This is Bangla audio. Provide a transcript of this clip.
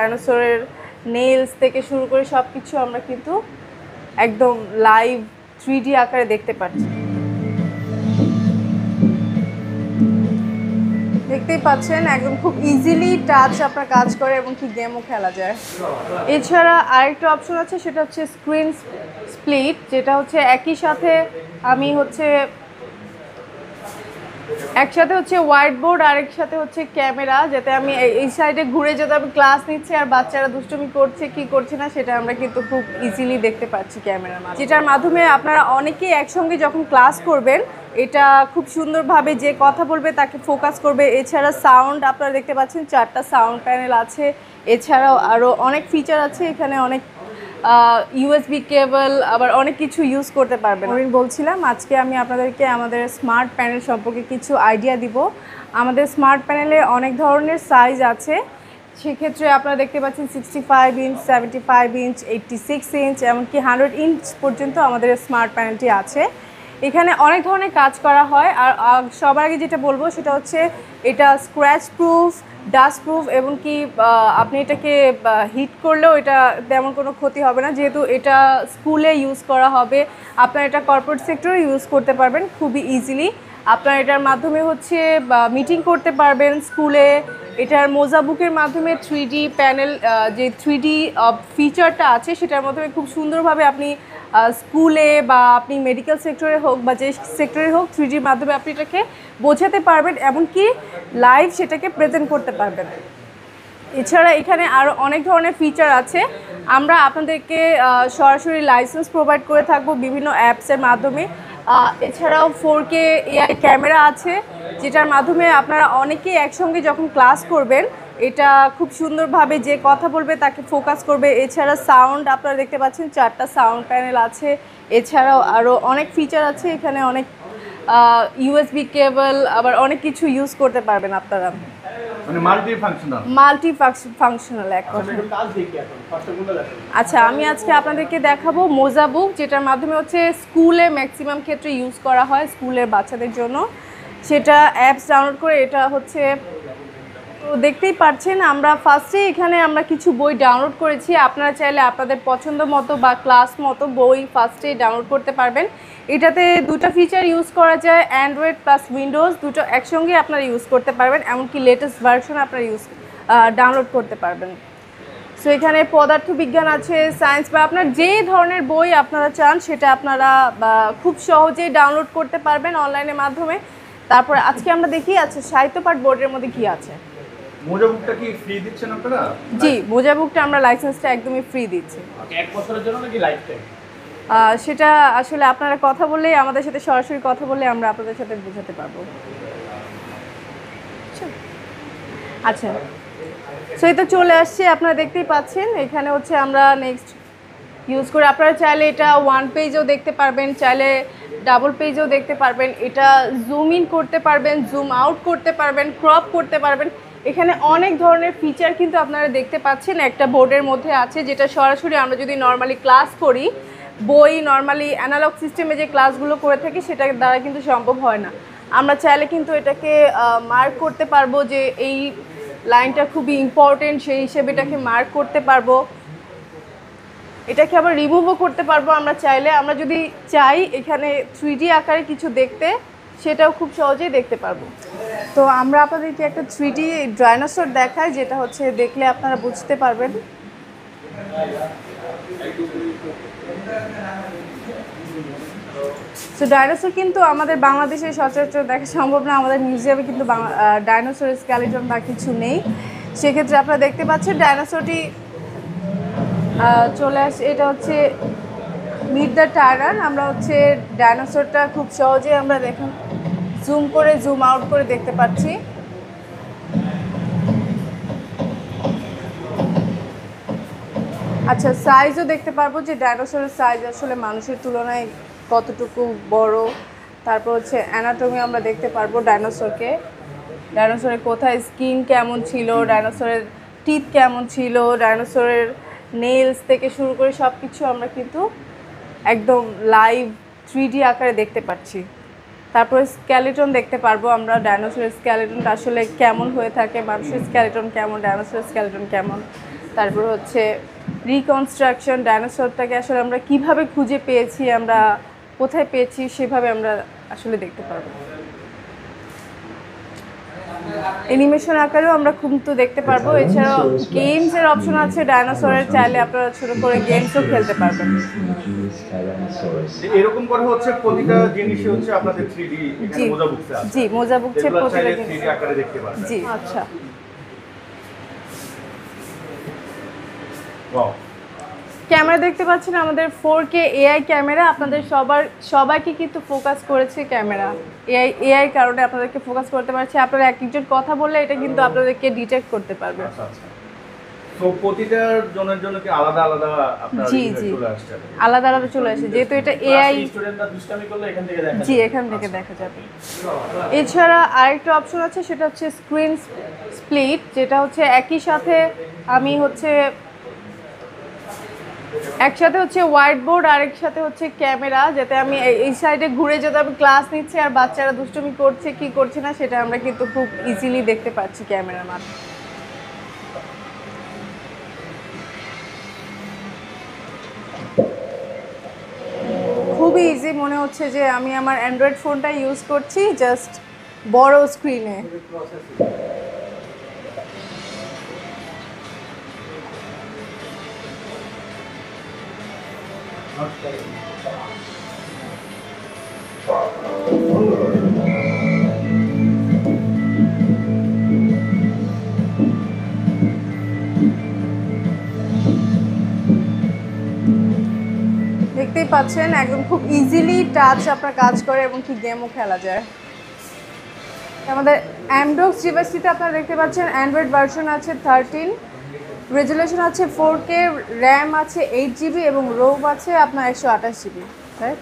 ডাইনোসরের নেলস থেকে শুরু করে সব কিছু আমরা কিন্তু একদম লাইভ 3D আকারে দেখতে পাচ্ছি। দেখতেই পাচ্ছেন একদম খুব ইজিলি টাচ আপনার কাজ করে এবং কি গেমও খেলা যায়। এছাড়া আরেকটা অপশন আছে, সেটা হচ্ছে স্ক্রিন স্প্লিট, যেটা হচ্ছে একই সাথে আমি হচ্ছে একসাথে হচ্ছে হোয়াইট বোর্ড আর একসাথে হচ্ছে ক্যামেরা, যাতে আমি এই সাইডে ঘুরে যেতে আমি ক্লাস নিচ্ছি আর বাচ্চারা দুষ্টুমি করছে কি করছে না সেটা আমরা কিন্তু খুব ইজিলি দেখতে পাচ্ছি ক্যামেরার মাধ্যমে, যেটার মাধ্যমে আপনারা অনেকেই একসঙ্গে যখন ক্লাস করবেন এটা খুব সুন্দরভাবে যে কথা বলবে তাকে ফোকাস করবে। এছাড়া সাউন্ড আপনারা দেখতে পাচ্ছেন 4টা সাউন্ড প্যানেল আছে, এছাড়াও আরও অনেক ফিচার আছে এখানে, অনেক ইউএসবি কেবল, আবার অনেক কিছু ইউজ করতে পারবেন। আমি বলছিলাম আজকে আমি আপনাদেরকে আমাদের স্মার্ট প্যানেল সম্পর্কে কিছু আইডিয়া দিব। আমাদের স্মার্ট প্যানেলে অনেক ধরনের সাইজ আছে, সেক্ষেত্রে আপনারা দেখতে পাচ্ছেন 65 ইঞ্চ, 75 ইঞ্চ, 86 ইঞ্চ, এমনকি 100 ইঞ্চ পর্যন্ত আমাদের স্মার্ট প্যানেলটি আছে। এখানে অনেক ধরনের কাজ করা হয়, আর সবার আগে যেটা বলবো সেটা হচ্ছে এটা স্ক্র্যাচ প্রুফ, ডাস্ট প্রুফ, এবং কি আপনি এটাকে হিট করলেও এটা তেমন কোনো ক্ষতি হবে না, যেহেতু এটা স্কুলে ইউজ করা হবে। আপনারা এটা কর্পোরেট সেক্টরে ইউজ করতে পারবেন খুবই ইজিলি। আপনারা এটার মাধ্যমে হচ্ছে মিটিং করতে পারবেন স্কুলে। এটার মোজা বুকের মাধ্যমে 3D প্যানেল, যে 3D ফিচারটা আছে সেটার মাধ্যমে খুব সুন্দরভাবে আপনি স্কুলে বা আপনি মেডিকেল সেক্টরে হোক বা যে সেক্টরে হোক 3Dর মাধ্যমে আপনি এটাকে বোঝাতে পারবেন, এমনকি লাইভ সেটাকে প্রেজেন্ট করতে পারবেন। এছাড়া এখানে আরও অনেক ধরনের ফিচার আছে। আমরা আপনাদেরকে সরাসরি লাইসেন্স প্রোভাইড করে থাকবো বিভিন্ন অ্যাপসের মাধ্যমে। এছাড়াও 4K AI ক্যামেরা আছে, যেটার মাধ্যমে আপনারা অনেকেই একসঙ্গে যখন ক্লাস করবেন এটা খুব সুন্দরভাবে যে কথা বলবে তাকে ফোকাস করবে। এছাড়া সাউন্ড আপনারা দেখতে পাচ্ছেন 4টা সাউন্ড প্যানেল আছে, এছাড়াও আরও অনেক ফিচার আছে এখানে, অনেক ইউএসবি কেবল, আবার অনেক কিছু ইউজ করতে পারবেন আপনারা, মানে মাল্টি ফাংশনাল এক কথা। আচ্ছা, আমি আজকে আপনাদেরকে দেখাবো মোজা বুক, যেটার মাধ্যমে হচ্ছে স্কুলে ম্যাক্সিমাম ক্ষেত্রে ইউজ করা হয় স্কুলের বাচ্চাদের জন্য। সেটা অ্যাপস ডাউনলোড করে এটা হচ্ছে, তো দেখতেই পাচ্ছেন আমরা ফার্স্টে এখানে আমরা কিছু বই ডাউনলোড করেছি। আপনারা চাইলে আপনাদের পছন্দ মতো বা ক্লাস মতো বই ফার্স্টে ডাউনলোড করতে পারবেন। এটাতে দুটো ফিচার ইউজ করা যায়, অ্যান্ড্রয়েড প্লাস উইন্ডোজ দুটো একসঙ্গে আপনারা ইউজ করতে পারবেন, এমনকি লেটেস্ট ভার্সন আপনারা ডাউনলোড করতে পারবেন। সো এখানে পদার্থবিজ্ঞান আছে, সায়েন্স, বা আপনার যে ধরনের বই আপনারা চান সেটা আপনারা খুব সহজেই ডাউনলোড করতে পারবেন অনলাইনের মাধ্যমে। তারপরে আজকে আমরা দেখি আচ্ছা সাহিত্য পাঠ বোর্ডের মধ্যে কি আছে। মোজা বুকটা কি ফ্রি দিচ্ছেন আপনারা? জি, মোজা বুকটা আমরা লাইসেন্সটা একদমই ফ্রি দিচ্ছি। ওকে, 1 বছরের জন্য নাকি লাইফ টাইম? সেটা আসলে আপনারা কথা বললে, আমাদের সাথে সরাসরি কথা বললে আমরা আপনাদের সাথে বোঝাতে পারবো। আচ্ছা, সো এই তো চলে আসছে, আপনারা দেখতেই পাচ্ছেন এখানে হচ্ছে আমরা নেক্সট ইউজ করে। আপনারা চাইলে এটা 1 পেজেও দেখতে পারবেন, চাইলে ডাবল পেজেও দেখতে পারবেন। এটা জুম ইন করতে পারবেন, জুম আউট করতে পারবেন, ক্রপ করতে পারবেন। এখানে অনেক ধরনের ফিচার কিন্তু আপনারা দেখতে পাচ্ছেন একটা বোর্ডের মধ্যে আছে, যেটা সরাসরি আমরা যদি নর্মালি ক্লাস করি, বই নর্মালি অ্যানালগ সিস্টেমে যে ক্লাসগুলো করে থাকি সেটার দ্বারা কিন্তু সম্ভব হয় না। আমরা চাইলে কিন্তু এটাকে মার্ক করতে পারবো যে এই লাইনটা খুবই ইম্পর্টেন্ট, সেই হিসেবে এটাকে মার্ক করতে পারবো। এটাকে আবার রিমুভও করতে পারবো আমরা চাইলে। আমরা যদি চাই এখানে 3D আকারে কিছু দেখতে, সেটাও খুব সহজেই দেখতে পারবো। তো আমরা আপনাদেরকে একটা 3D ডাইনোসর দেখাই, যেটা হচ্ছে দেখলে আপনারা বুঝতে পারবেন। তো ডাইনোসর কিন্তু আমাদের বাংলাদেশে সচরাচর দেখা সম্ভব না, আমাদের মিউজিয়ামে কিন্তু ডাইনোসরের স্কেলিটন বা কিছু নেই। সেক্ষেত্রে আপনারা দেখতে পাচ্ছেন ডাইনোসরটি চলে আসে, এটা হচ্ছে মিট দ্য টাইরান। আমরা হচ্ছে ডাইনোসরটা খুব সহজেই আমরা দেখুন জুম করে জুম আউট করে দেখতে পাচ্ছি। আচ্ছা, সাইজও দেখতে পারবো যে ডাইনোসরের সাইজ আসলে মানুষের তুলনায় কতটুকু বড়। তারপর হচ্ছে অ্যানাটমি আমরা দেখতে পারবো ডাইনোসরকে, ডাইনোসরের কোথায় স্কিন কেমন ছিল, ডাইনোসরের টিথ কেমন ছিল, ডাইনোসরের নেলস থেকে শুরু করে সব কিছু আমরা কিন্তু একদম লাইভ 3D আকারে দেখতে পাচ্ছি। তারপরে স্কেলেটন দেখতে পারবো আমরা, ডাইনোসরের স্কেলেটনটা আসলে কেমন হয়ে থাকে, মানুষের স্কেলেটন কেমন, ডাইনোসরের স্কেলেটন কেমন। তারপর হচ্ছে রিকনস্ট্রাকশন, ডাইনোসরটাকে আসলে আমরা কিভাবে খুঁজে পেয়েছি, আমরা কোথায় পেয়েছি, সেভাবে আমরা আসলে দেখতে পারবো। অ্যানিমেশন আকারেও আমরা কিন্তু দেখতে পারবো। এছাড়াও গেমসের অপশন আছে ডাইনোসরের, চাইলে আপনারা ছোট করে গেমসও খেলতে পারবেন। এরকম করে হচ্ছে প্রতিটা জিনিসই হচ্ছে আপনাদের 3D জি এখানে মোজা বুকসে আছে। জি, মোজা বুকছে যেগুলো প্রতিটা চাইলে জিনিস। 3D আকারে দেখতে পারবেন। জি আচ্ছা। ওয়াও। ক্যামেরা দেখতে পাচ্ছেন আমাদের 4K AI ক্যামেরা, আপনাদের সবাইকে কিন্তু ফোকাস করেছে ক্যামেরা। AI কারণে আপনাদেরকে ফোকাস করতে পারছে। আপনারা একজন কথা বললে এটা কিন্তু আপনাদেরকে ডিটেক্ট করতে পারবে। আচ্ছা আচ্ছা। তো প্রতিটা জনের জন্য কি আলাদা আলাদা আপনার জি ইভেন্ট জি, চলে আসছে? আলাদা আলাদা চলে আসে যেহেতু এটা AI। স্টুডেন্টরা দুষ্টামি করলে এখান থেকে দেখা জি, যায়। এখান থেকে দেখা যাবে। এছাড়া আরেকটা অপশন আছে, সেটা হচ্ছে স্ক্রিন স্প্লিট, যেটা হচ্ছে একই সাথে আমি হচ্ছে একসাথে হচ্ছে হোয়াইট বোর্ড আর একসাথে হচ্ছে ক্যামেরা, যাতে আমি এই সাইডে ঘুরে যেতে আমি ক্লাস নিচ্ছি আর বাচ্চারা দুষ্টুমি করছে কি করছে না সেটা আমরা কিন্তু খুব ইজিলি দেখতে পাচ্ছি ক্যামেরার মাধ্যমে। খুবই ইজি মনে হচ্ছে যে আমি আমার অ্যান্ড্রয়েড ফোনটা ইউজ করছি, জাস্ট বড় স্ক্রিনে। দেখতেই পাচ্ছেন একদম খুব ইজিলি টাচ আপনার কাজ করে এবং কি গেমও খেলা যায়। আমাদের অ্যামডক্স ডিভাইসটিতে আপনারা দেখতে পাচ্ছেন অ্যান্ড্রয়েড ভার্সন আছে 13, রেজুলেশন আছে 4K, র্যাম আছে 8GB এবং রোম আছে আপনার 128GB, রাইট?